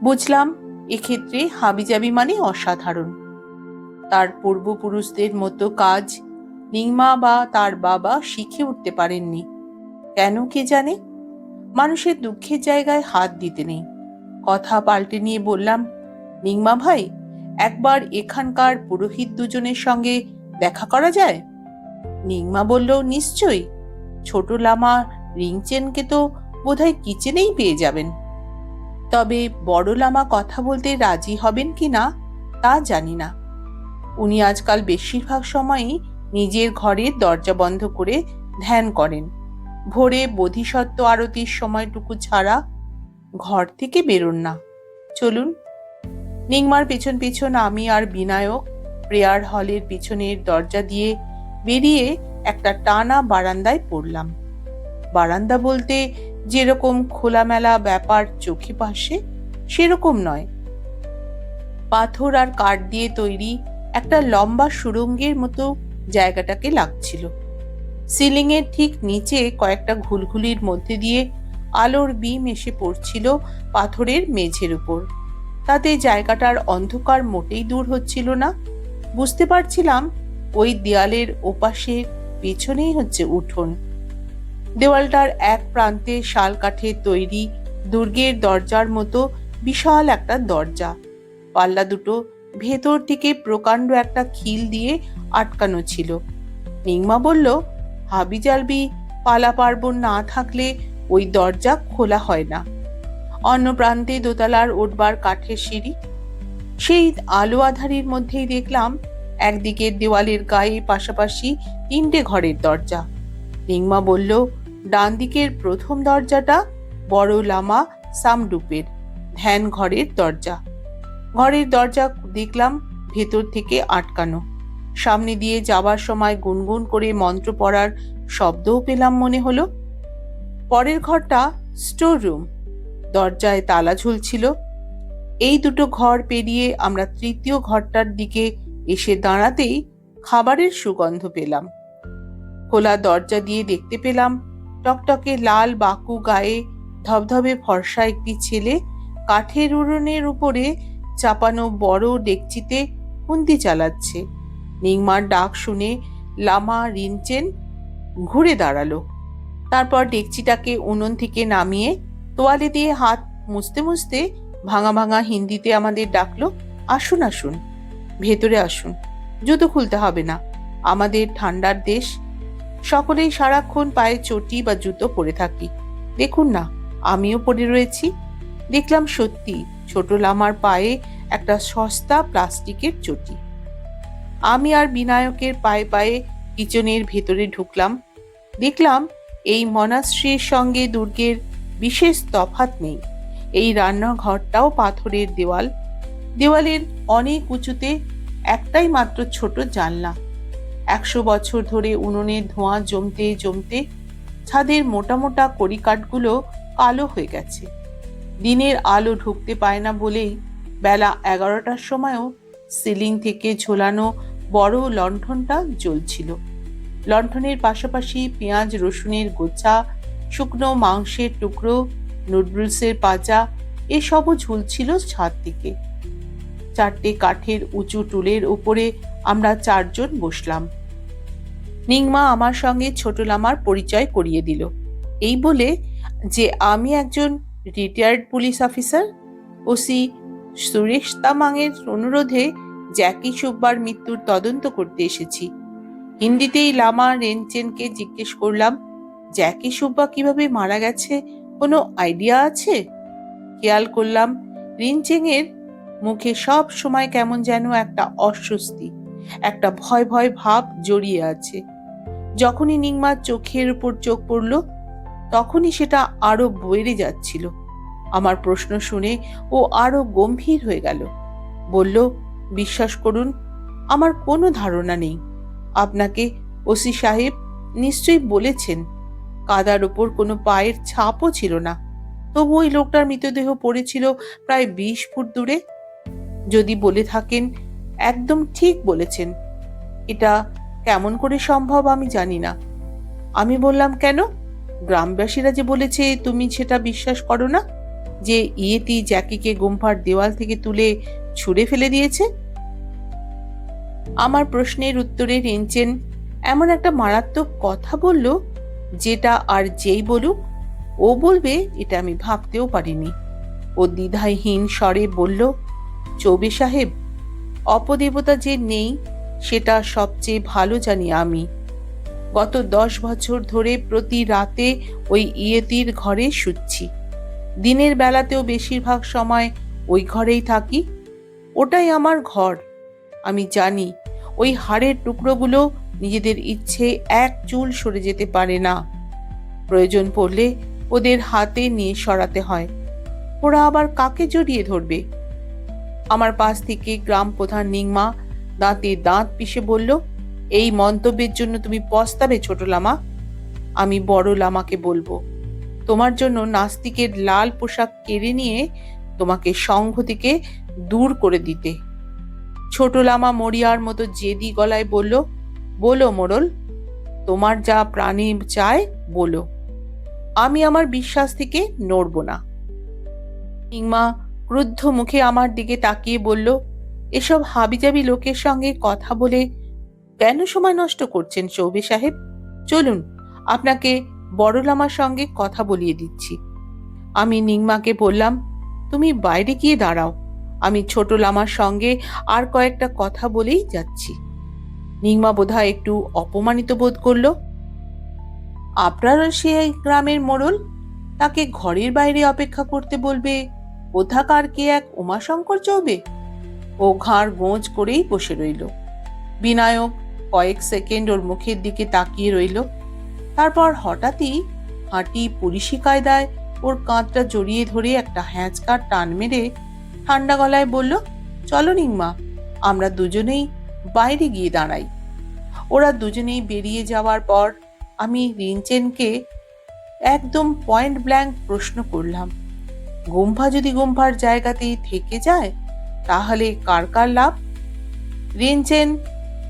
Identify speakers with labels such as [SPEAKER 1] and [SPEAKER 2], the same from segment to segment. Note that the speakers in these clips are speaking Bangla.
[SPEAKER 1] বুঝলাম এক্ষেত্রে হাবিজাবি মানে অসাধারণ। তার পূর্বপুরুষদের মতো কাজ নিংমা বা তার বাবা শিখে উঠতে পারেননি। কেন কে জানে। মানুষের দুঃখের জায়গায় হাত দিতে নেই। কথা পাল্টে নিয়ে বললাম, নিংমা ভাই, একবার এখানকার পুরোহিত দুজনের সঙ্গে দেখা করা যায়? নিংমা বলল, নিশ্চয়ই। ছোট লামা রিংচেনকে তো বোধহয় কিচেনেই পেয়ে যাবেন। তবে বড় লামা কথা বলতে রাজি হবেন কিনা তা জানি না। উনি আজকাল বেশিরভাগ সময়ই নিজের ঘরের দরজা বন্ধ করে ধ্যান করেন। ভোরে বোধিসত্ত্ব আরতির সময়টুকু ছাড়া ঘর থেকে বেরোন না। চলুন। নিংমার পেছন পেছন আমি আর বিনায়ক প্রেয়ার হলের পিছনের দরজা দিয়ে বেরিয়ে একটা টানা বারান্দায় পড়লাম। বারান্দা বলতে যেরকম খোলামেলা ব্যাপার চোখে ভাসে সেরকম নয়। পাথর আর কাঠ দিয়ে তৈরি একটা লম্বা সুড়ঙ্গের মতো জায়গাটাকে লাগছিল। সিলিং এর ঠিক নিচে কয়েকটা ঘুলঘুলির মধ্যে দিয়ে আলোর বিম এসে পড়ছিল পাথরের মেঝের উপর। তাতে জায়গাটার অন্ধকার মোটেই দূর হচ্ছিল না। বুঝতে পারছিলাম ওই দেয়ালের ওপাশে পেছনেই হচ্ছে উঠোন। দেওয়ালটার এক প্রান্তে শাল কাঠের তৈরি দুর্গের দরজার মতো বিশাল একটা দরজা। পাল্লা দুটো ভেতর থেকে প্রকাণ্ড একটা খিল দিয়ে আটকানো ছিল। নিংমা বলল, হাবিজাবি পালা পার্বণ না থাকলে ওই দরজা খোলা হয় না। অন্য প্রান্তে দোতলার উঠবার কাঠের সিঁড়ি। সেই আলো আধারির মধ্যেই দেখলাম একদিকের দেওয়ালের গায়ে পাশাপাশি তিনটে ঘরের দরজা। নিংমা বলল, ডান দিকের প্রথম দরজাটা বড় লামা সামডুপের ধ্যান ঘরের দরজা। ঘরের দরজা দেখলাম ভেতর থেকে আটকানো। সামনে দিয়ে যাবার সময় গুনগুন করে মন্ত্র পড়ার শব্দও পেলাম মনে হলো। পরের ঘরটা স্টোর রুম, দরজায় তালা ঝুলছিল। এই দুটো ঘর পেরিয়ে আমরা তৃতীয় ঘরটার দিকে এসে দাঁড়াতেই খাবারের সুগন্ধ পেলাম। খোলা দরজা দিয়ে দেখতে পেলাম টকটকে লাল বাকু গায়ে ধবধবে ফর্সা একটি ছেলে কাঠের উনুনের উপরে চাপানো বড় ডেকচিতে খুন্তি চালাচ্ছে। নিংমার ডাক শুনে লামা রিনচেন ঘুরে দাঁড়ালো। তারপর ডেকচিটাকে উনুন থেকে নামিয়ে তোয়ালে দিয়ে হাত মুছতে মুছতে ভাঙা ভাঙা হিন্দিতে আমাদের ডাকলো, আসুন আসুন, ভেতরে আসুন। জুতো খুলতে হবে না, আমাদের ঠান্ডার দেশ। সকলেই সারাক্ষণ পায়ে চটি বা জুতো পরে থাকি। দেখুন না, আমিও পরে রয়েছি। দেখলাম সত্যি ছোট লামার পায়ে একটা সস্তা প্লাস্টিকের চটি। আমি আর বিনায়কের পায়ে পায়ে কিচেনের ভেতরে ঢুকলাম। দেখলাম এই মনাস্ট্রির সঙ্গে দুর্গের বিশেষ তফাৎ নেই। এই রান্নাঘরটাও পাথরের দেওয়াল। দেওয়ালের অনেক উঁচুতে একটাই মাত্র ছোট জানলা। 100 বছর ধরে উনুনের ধোঁয়া জমতে জমতে ছাদের মোটা মোটা কড়িকাঠগুলো কালো হয়ে গেছে। দিনের আলো ঢুকতে পায় না বলেই বেলা 11টার সময়ও সিলিং থেকে ঝোলানো বড় লণ্ঠনটা জ্বলছিল। লণ্ঠনের পাশাপাশি পেঁয়াজ রসুনের গোছা, শুকনো মাংসের টুকরো, নুডলসের পাজা এসবও ঝুলছিল ছাদ থেকে। 4টে কাঠের উঁচু টুলের উপরে আমরা 4 জন বসলাম। নিংমা আমার সঙ্গে ছোট লামার পরিচয় করিয়ে দিল, এই বলে যে আমি একজন retired police officer. OC Suresh তামাংয়ের অনুরোধে জ্যাকি সুব্বার মৃত্যুর তদন্ত করতে এসেছি। হিন্দিতেই লামা রেনচেনকে জিজ্ঞেস করলাম, জ্যাকি সুব্বা কিভাবে মারা গেছে কোনো আইডিয়া আছে? খেয়াল করলাম রিনচেং এর মুখে সব সময় কেমন যেন একটা অস্বস্তি, একটা ভয় ভয় ভাব জড়িয়ে আছে। যখনই নিংমার চোখের উপর চোখ পড়ল তখনই সেটা আরো বেড়ে যাচ্ছিল। আমার প্রশ্ন শুনে ও আরো গম্ভীর হয়ে গেল। বলল, বিশ্বাস করুন, আমার কোনো ধারণা নেই। আপনাকে ওসি সাহেব নিশ্চয়ই বলেছেন। কাদার ওপর কোনো পায়ের ছাপও ছিল না, তবু ওই লোকটার মৃতদেহ পড়েছিল প্রায় 20 ফুট দূরে। যদি বলে থাকেন একদম ঠিক বলেছেন। এটা কেমন করে সম্ভব আমি জানি না। আমি বললাম, কেন? গ্রামবাসীরা যে বলেছে তুমি সেটা বিশ্বাস করো না? যে ইয়েতি জ্যাকিকে গুম্ফার দেওয়াল থেকে তুলে ছুঁড়ে ফেলে দিয়েছে? আমার প্রশ্নের উত্তরে রিনচেন এমন একটা মারাত্মক কথা বলল, যেটা আর যেই বলুক ও বলবে এটা আমি ভাবতেও পারিনি। ও দ্বিধাহীন স্বরে বলল, চৌবে সাহেব, অপদেবতা যে নেই সেটা সবচেয়ে ভালো জানি আমি। গত 10 বছর ধরে প্রতি রাতে ওই ইয়েতির ঘরে শুচ্ছি। দিনের বেলাতেও বেশিরভাগ সময় ওই ঘরেই থাকি। ওটাই আমার ঘর। আমি জানি ওই হাড়ের টুকরোগুলো নিজেদের ইচ্ছে এক চুল সরে যেতে পারে না। প্রয়োজন পড়লে ওদের হাতে নিয়ে সরাতে হয়। ওরা আবার কাকে জড়িয়ে ধরবে? আমার পাশ থেকে গ্রাম প্রধান নিংমা দাঁতে দাঁত পিষে বলল, এই মন্তব্যের জন্য তুমি পস্তাবে ছোট লামা। আমি বড় লামাকে বলবো তোমার জন্য নাস্তিকের লাল পোশাক কেড়ে নিয়ে তোমাকে সংঘ থেকে দূর করে দিতে। ছোট লামা মরিয়ার মতো জেদি গলায় বলল, বলো মোড়ল, তোমার যা প্রাণী চায় বলো। আমি আমার বিশ্বাস থেকে নড়ব না। নিংমা ক্রুদ্ধ মুখে আমার দিকে তাকিয়ে বলল, এসব হাবিজাবি লোকের সঙ্গে কথা বলে কেন সময় নষ্ট করছেন চৌবে সাহেব? চলুন, আপনাকে বড় লামার সঙ্গে কথা বলিয়ে দিচ্ছি। আমি নিংমাকে বললাম, তুমি বাইরে গিয়ে দাঁড়াও, আমি ছোট লামার সঙ্গে আর কয়েকটা কথা বলেই যাচ্ছি। নিংমা বোধহয় একটু অপমানিত বোধ করল। আপনারও সেই গ্রামের মোড়ল, তাকে ঘরের বাইরে অপেক্ষা করতে বলবে কোথাকার কে এক উমাশঙ্কর চৌবে? ও ঘাড় গোঁজ করেই বসে রইল। বিনায়ক কয়েক সেকেন্ড ওর মুখের দিকে তাকিয়ে রইল। তারপর হঠাৎই হাঁটি পুলিশি কায়দায় ওর কাঁধটা জড়িয়ে ধরে একটা হ্যাঁচকার টান মেরে ঠান্ডা গলায় বলল, চলো নিংমা, আমরা দুজনেই বাইরে গিয়ে দাঁড়াই। ওরা দুজনেই বেরিয়ে যাওয়ার পর আমি রিনচেনকে একদম পয়েন্ট ব্ল্যাঙ্ক প্রশ্ন করলাম, গুম্ফা যদি গুম্ফার জায়গাতেই থেকে যায় তাহলে কার কার লাভ? রিনচেন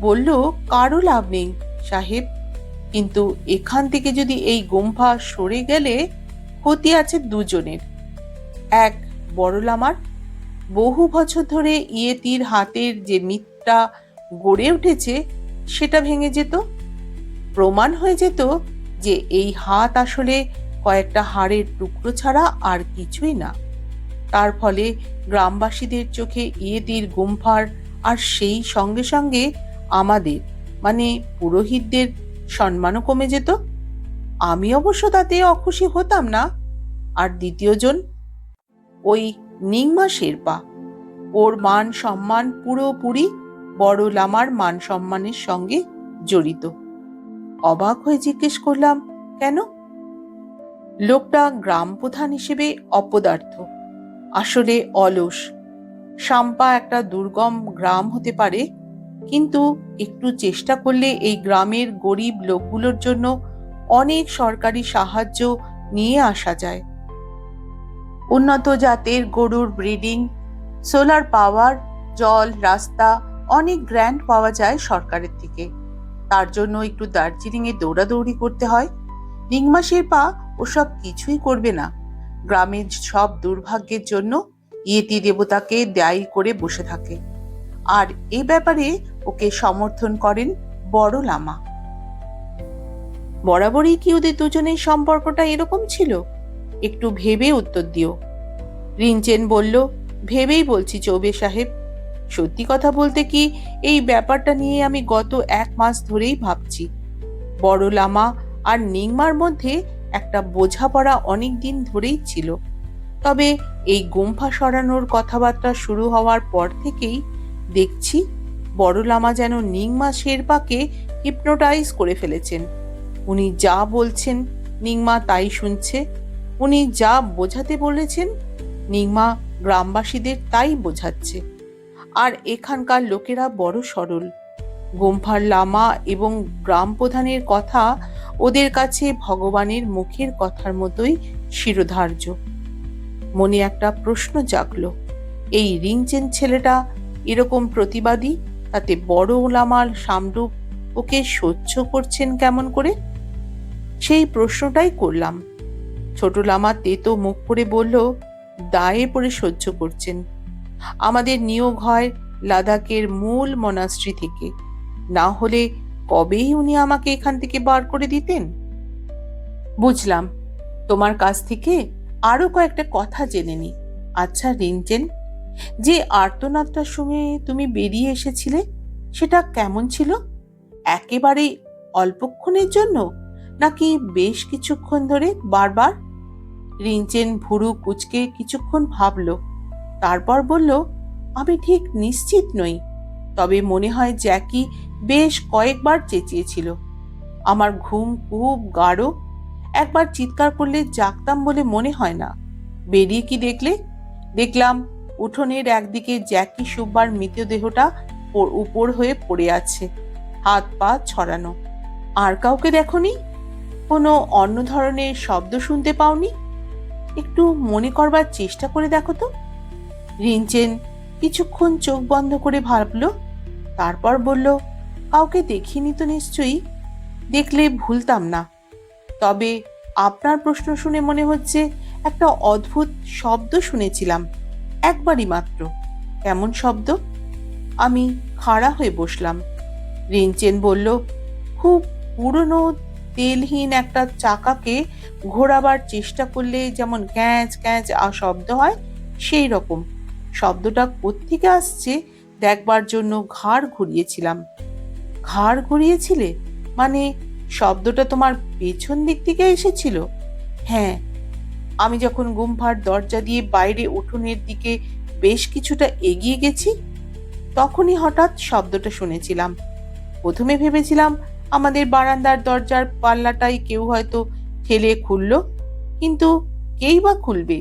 [SPEAKER 1] বলল, কারও লাভ নেই সাহেব, কিন্তু এখান থেকে যদি এই গুম্ফা সরে গেলে ক্ষতি আছে দুজনের। এক, বড় লামার। বহু বছর ধরে ইয়েতির হাতের যে মিথটা গড়ে উঠেছে সেটা ভেঙে যেত। প্রমাণ হয়ে যেত যে এই হাত আসলে কয়েকটা হাড়ের টুকরো ছাড়া আর কিছুই না। তার ফলে গ্রামবাসীদের চোখে ইয়েতির গুম্ফার আর সেই সঙ্গে সঙ্গে আমাদের মানে পুরোহিতদের সম্মানও কমে যেত। আমি অবশ্য তাতে অখুশি হতাম না। আর দ্বিতীয়জন, ওই নিংমা শেরপা, ওর মান সম্মান পুরোপুরি বড় লামার মান সম্মানের সঙ্গে জড়িত। অবাক হয়ে জিজ্ঞেস করলাম, কেন? লোকটা গ্রাম প্রধান হিসেবে অপদার্থ, আসলে অলস। সাম্পা একটা দুর্গম গ্রাম হতে পারে, কিন্তু একটু চেষ্টা করলে এই গ্রামের গরিব লোকগুলোর জন্য অনেক সরকারি সাহায্য নিয়ে আসা যায়। উন্নত জাতের গরুর ব্রিডিং, সোলার পাওয়ার, জল, রাস্তা, অনেক গ্র্যান্ট পাওয়া যায় সরকারের থেকে। তার জন্য একটু দার্জিলিংয়ে দৌড়াদৌড়ি করতে হয়। নিংমা শেরপা ওসব কিছুই করবে না। গ্রামের সব দুর্ভাগ্যের জন্য ইয়েতি দেবতাকে দায়ী করে বসে থাকে। আর এ ব্যাপারে ওকে সমর্থন করেন বড় লামা। বরাবরই কি ওদের দুজনের সম্পর্কটা এরকম ছিল? একটু ভেবে উত্তর দিও। রিনচেন বলল, ভেবেই বলছি চৌবে সাহেব। সত্যি কথা বলতে কি, এই ব্যাপারটা নিয়ে আমি গত 1 মাস ধরেই ভাবছি। বড় লামা আর নিংমার মধ্যে একটা বোঝাপড়া অনেক দিন ধরেই ছিল, তবে এই গুম্ফা সরানোর কথাবার্তা শুরু হওয়ার পর থেকেই দেখছি বড় লামা যেন নিংমা শেরপাকে হিপনোটাইজ করে ফেলেছেন। উনি যা বলছেন নিংমা তাই শুনছে, উনি যা বোঝাতে বলেছেন নিংমা গ্রামবাসীদের তাই বোঝাচ্ছে। আর এখানকার লোকেরা বড় সরল। গুম্ফার লামা এবং গ্রাম প্রধানের কথা ওদের কাছে ভগবানের মুখের কথার মতোই শিরোধার্য। মনে একটা প্রশ্ন জাগলো, এই রিনচেন ছেলেটা এরকম প্রতিবাদী, তাতে বড় লামার সামরূপ ওকে সহ্য করছেন কেমন করে? সেই প্রশ্নটাই করলাম। ছোট লামা তেতো মুখ করে বলল, দায়ে পড়ে সহ্য করছেন। আমাদের নিয়োগ হয় লাদাখের মূল মনাস্ট্রি থেকে, না হলে কবেই উনি আমাকে এখান থেকে বার করে দিতেন। বুঝলাম, তোমার কাছ থেকে আরো কয়েকটা কথা জেনে নি। আচ্ছা রিনচেন, যে আর্তনাদটা শুনে তুমি বেরিয়ে এসেছিলে সেটা কেমন ছিল? একেবারেই অল্পক্ষণের জন্য, নাকি বেশ কিছুক্ষণ ধরে বারবার? রিনচেন ভুরু কুঁচকে কিছুক্ষণ ভাবল, তারপর বলল, আমি ঠিক নিশ্চিত নই, তবে মনে হয় জ্যাকি বেশ কয়েকবার চেঁচিয়েছিল। আমার ঘুম খুব গাঢ়, একবার চিৎকার করলে জাগতাম বলে মনে হয় না। বেরিয়ে কি দেখলে? দেখলাম উঠোনের একদিকে জ্যাকি সুব্বার মৃতদেহটা উপর হয়ে পড়ে আছে, হাত পা ছড়ানো। আর কাউকে দেখোনি? কোনো অন্য ধরনের শব্দ শুনতে পাওনি? একটু মনে করবার চেষ্টা করে দেখো তো। রিনচেন কিছুক্ষণ চোখ বন্ধ করে ভাবল, তারপর বলল, কাউকে দেখিনি তো নিশ্চয়ই, দেখলে ভুলতাম না। তবে আপনার প্রশ্ন শুনে মনে হচ্ছে একটা অদ্ভুত শব্দ শুনেছিলাম, একবারই মাত্র। কেমন শব্দ? আমি খাড়া হয়ে বসলাম। রিনচেন বলল, খুব পুরনো তেলহীন একটা চাকাকে ঘোরাবার চেষ্টা করলে যেমন ক্যাঁচ ক্যাঁচ শব্দ হয়, সেই রকম। শব্দটা কোত্থেকে আসছে দেখবার জন্য ঘাড় ঘুরিয়েছিলাম। ঘাড় ঘুরিয়েছিলে? মানে শব্দটা তোমার পেছন দিক থেকে এসেছিল? হ্যাঁ, আমি যখন গুম্ফার দরজা দিয়ে বাইরে উঠোনের দিকে বেশ কিছুটা এগিয়ে গেছি, তখনই হঠাৎ শব্দটা শুনেছিলাম। প্রথমে ভেবেছিলাম আমাদের বারান্দার দরজার পাল্লাটাই কেউ হয়তো ঠেলে খুলল, কিন্তু কেই বা খুলবে?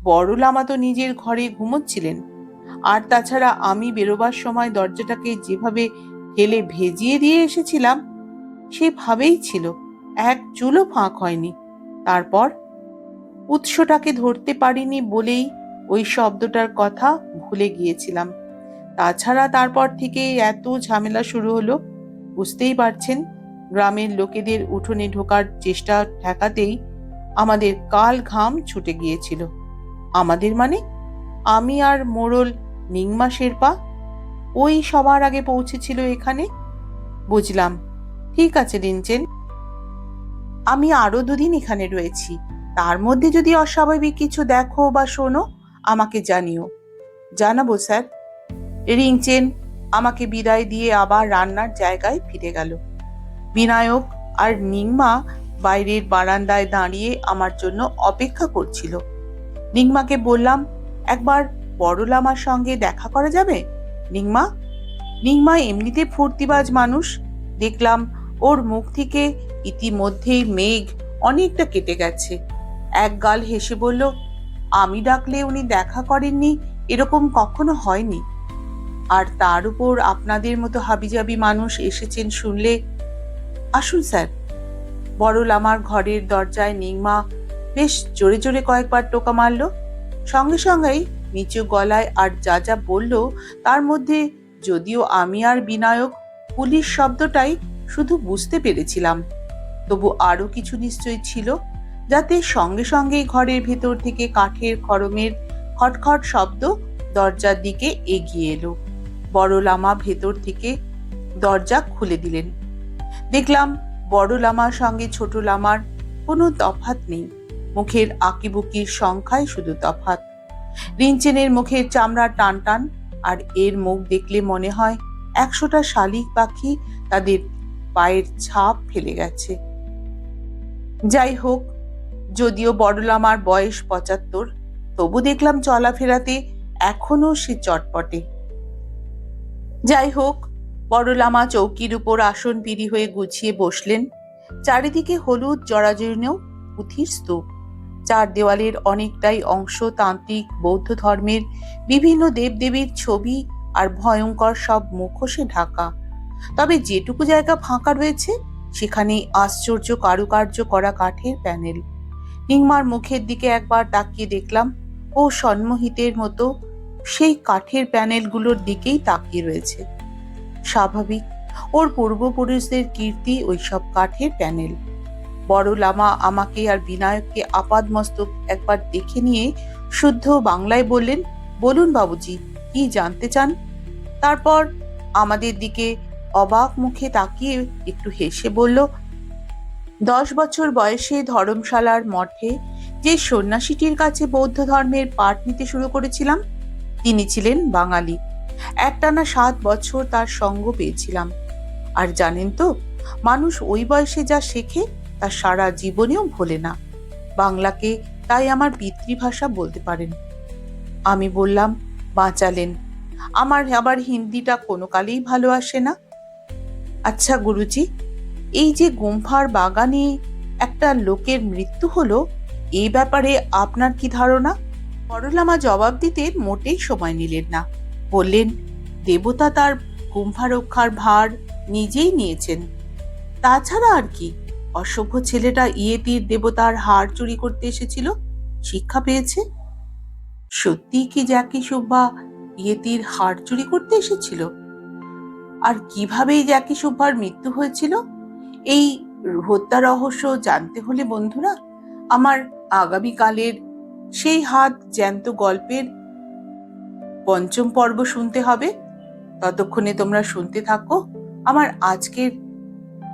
[SPEAKER 1] বড় লামা তো নিজের ঘরে ঘুমোচ্ছিলেন। আর তাছাড়া আমি বেরোবার সময় দরজাটাকে যেভাবে ঠেলে ভেজিয়ে দিয়ে এসেছিলাম, সেভাবেই ছিল, এক চুলও ফাঁক হয়নি। তারপর উৎসটাকে ধরতে পারিনি বলেই ওই শব্দটার কথা ভুলে গিয়েছিলাম। তাছাড়া তারপর থেকে এত ঝামেলা শুরু হলো, বুঝতেই পারছেন। গ্রামের লোকেদের উঠোনে ঢোকার চেষ্টা ঠেকাতেই আমাদের কাল ঘাম ছুটে গিয়েছিল। আমাদের মানে আমি আর মোড়ল নিংমা শেরপা, ওই সবার আগে পৌঁছেছিল এখানে। বুঝলাম, ঠিক আছে রিনচেন, আমি আরো 2 দিন এখানে রয়েছি। তার মধ্যে যদি অস্বাভাবিক কিছু দেখো বা শোনো, আমাকে জানিও। জানাবো স্যার। রিনচেন আমাকে বিদায় দিয়ে আবার রান্নার জায়গায় ফিরে গেল। বিনায়ক আর নিংমা বাইরের বারান্দায় দাঁড়িয়ে আমার জন্য অপেক্ষা করছিল। নিংমাকে বললাম, একবার বড়লামার সঙ্গে দেখা করা যাবে? নিংমা নিংমা এমনিতে ফুর্তিবাজ মানুষ, দেখলাম ওর মুখ থেকে ইতিমধ্যেই মেঘ অনেকটা কেটে গেছে। এক গাল হেসে বলল, আমি ডাকলে উনি দেখা করেননি এরকম কখনো হয়নি। আর তার উপর আপনাদের মতো হাবিজাবি মানুষ এসেছেন শুনলে। আসুন স্যার। বড়লামার ঘরের দরজায় নিংমা বেশ জোরে জোরে কয়েকবার টোকা মারল। সঙ্গে সঙ্গেই নিচু গলায় আর যা যা বলল, তার মধ্যে যদিও আমি আর বিনায়ক পুলিশ শব্দটাই শুধু বুঝতে পেরেছিলাম, তবু আরো কিছু নিশ্চয় ছিল, যাতে সঙ্গে সঙ্গেই ঘরের ভেতর থেকে কাঠের খড়মের খটখট শব্দ দরজার দিকে এগিয়ে এলো। বড়লামা ভেতর থেকে দরজা খুলে দিলেন। দেখলাম বড় লামার সঙ্গে ছোট লামার কোনো তফাৎ নেই, মুখের আঁকিবুকির সংখ্যায় শুধু তফাৎ। রিনচেনের মুখের চামড়া টান টান, আর এর মুখ দেখলে মনে হয় 100টা শালিক পাখি তাদের পায়ের ছাপ ফেলে গেছে। যাই হোক, যদিও বড়লামার বয়স 75, তবু দেখলাম চলাফেরাতে এখনো সে চটপটে। যাই হোক, বড়লামা চৌকির উপর আসন পিড়ি হয়ে গুছিয়ে বসলেন। চারিদিকে হলুদ জরাজীর্ণ পুঁথির স্তূপ। চার দেওয়ালের অনেকটাই অংশ তান্ত্রিক বৌদ্ধ ধর্মের বিভিন্ন দেবদেবীর ছবি আর ভয়ঙ্কর সব মুখোশে ঢাকা। তবে যেটুকু জায়গা ফাঁকা রয়েছে, সেখানে আশ্চর্য কারুকার্য করা কাঠের প্যানেল। নিংমার মুখের দিকে একবার তাকিয়ে দেখলাম ও সন্মোহিতের মতো সেই কাঠের প্যানেলগুলোর দিকেই তাকিয়ে রয়েছে। স্বাভাবিক, ওর পূর্বপুরুষদের কীর্তি ওইসব কাঠের প্যানেল। বড় লামা আমাকে আর বিনায়ককে আপাদমস্তক একবার দেখে নিয়ে শুদ্ধ বাংলায় বললেন, বলুন বাবুজি, কি জানতে চান? তারপর আমাদের দিকে অবাক মুখে তাকিয়ে একটু হেসে বলল, 10 বছর বয়সে ধর্মশালার মঠে যে সন্ন্যাসীটির কাছে বৌদ্ধ ধর্মের পাঠ নিতে শুরু করেছিলাম, তিনি ছিলেন বাঙালি। একটানা 7 বছর তার সঙ্গ পেয়েছিলাম। আর জানেন তো, মানুষ ওই বয়সে যা শেখে তা সারা জীবনেও ভোলে না। বাংলাকে তাই আমার পিতৃভাষা বলতে পারেন। আমি বললাম, বাঁচালেন, আমার আবার হিন্দিটা কোনো কালেই ভালো আসে না। আচ্ছা গুরুজি, এই যে গুম্ফার বাগানে একটা লোকের মৃত্যু হলো, এই ব্যাপারে আপনার কি ধারণা? বড়লামা জবাব দিতে মোটেই সময় নিলেন না। বললেন, দেবতা তার গুম্ফা রক্ষার ভার নিজেই নিয়েছেন। তাছাড়া আর কি, অসভ্য ছেলেটা ইয়েতির দেবতার হার চুরি করতে এসেছিল, শিক্ষা পেয়েছে। সত্যি কি জ্যাকি সুব্বা ইয়েতির হার চুরি করতে এসেছিল? আর কিভাবে এই জ্যাকি সুব্বার মৃত্যু হয়েছিল, এই হত্যা রহস্য জানতে হলে বন্ধুরা, আমার আগামীকালের সেই হাত জ্যান্ত গল্পের 5ম পর্ব শুনতে হবে। ততক্ষণে তোমরা শুনতে থাকো আমার আজকের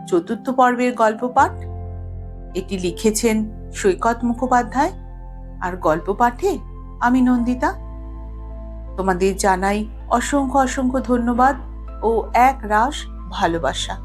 [SPEAKER 1] 4র্থ পর্বের গল্প পাঠ। এটি লিখেছেন সৈকত মুখোপাধ্যায়, আর গল্প পাঠে আমি নন্দিতা। তোমাদের জানাই অসংখ্য অসংখ্য ধন্যবাদ ও এক রাশ ভালোবাসা।